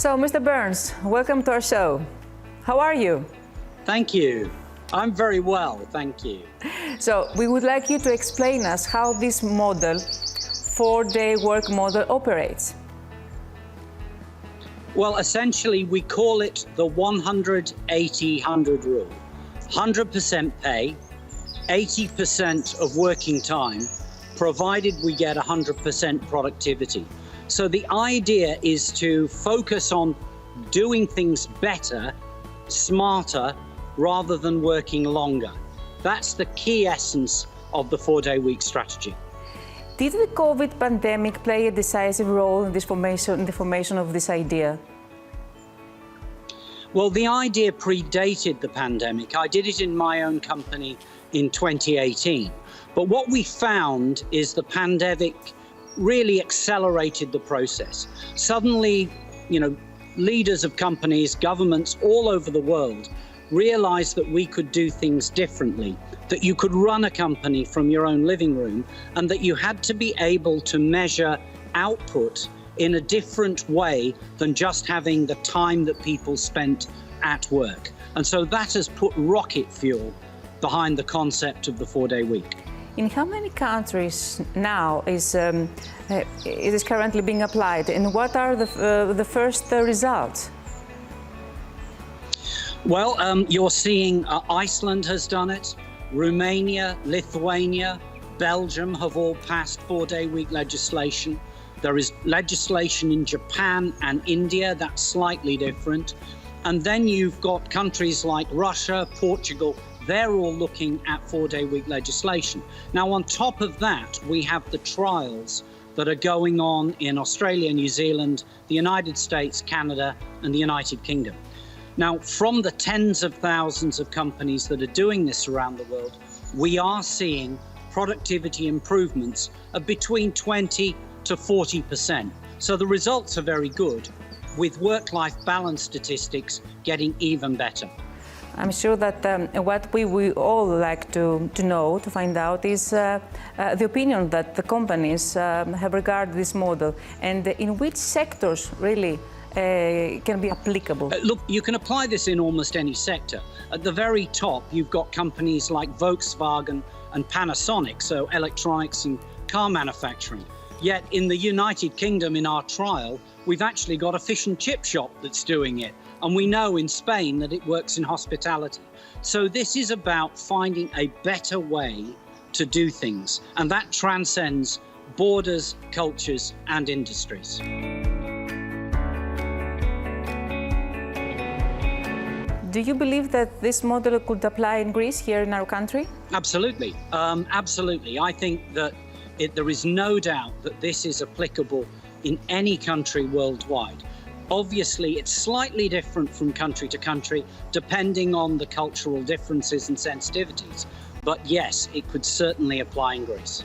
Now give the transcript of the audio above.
So, Mr. Berns, welcome to our show. How are you? Thank you. I'm very well, thank you. So, we would like you to explain us how this model, 4-day work model, operates. Well, essentially, we call it the 100-80-100 rule. 100% pay, 80% of working time, provided we get 100% productivity. So the idea is to focus on doing things better, smarter, rather than working longer. That's the key essence of the 4-day week strategy. Did the COVID pandemic play a decisive role in the formation of this idea? Well, the idea predated the pandemic. I did it in my own company in 2018. But what we found is the pandemic really accelerated the process. Suddenly, leaders of companies, governments all over the world realized that we could do things differently, that you could run a company from your own living room, and that you had to be able to measure output in a different way than just having the time that people spent at work. And so that has put rocket fuel behind the concept of the 4-day week. In how many countries now is it currently being applied, and what are the first results? Well, you're seeing Iceland has done it, Romania, Lithuania, Belgium have all passed 4-day week legislation. There is legislation in Japan and India that's slightly different. And then you've got countries like Russia, Portugal, they're all looking at 4-day week legislation. Now, on top of that, we have the trials that are going on in Australia, New Zealand, the United States, Canada, and the United Kingdom. Now, from the tens of thousands of companies that are doing this around the world, we are seeing productivity improvements of between 20 to 40%. So the results are very good, with work-life balance statistics getting even better. I'm sure that what we all like to know, to find out, is the opinion that the companies have regarded this model, and in which sectors really can be applicable. Look, you can apply this in almost any sector. At the very top, you've got companies like Volkswagen and Panasonic, so electronics and car manufacturing. Yet in the United Kingdom, in our trial, we've actually got a fish and chip shop that's doing it. And we know in Spain that it works in hospitality. So this is about finding a better way to do things. And that transcends borders, cultures, and industries. Do you believe that this model could apply in Greece, here in our country? Absolutely. Absolutely. I think that there is no doubt that this is applicable in any country worldwide. Obviously, it's slightly different from country to country, depending on the cultural differences and sensitivities. But yes, it could certainly apply in Greece.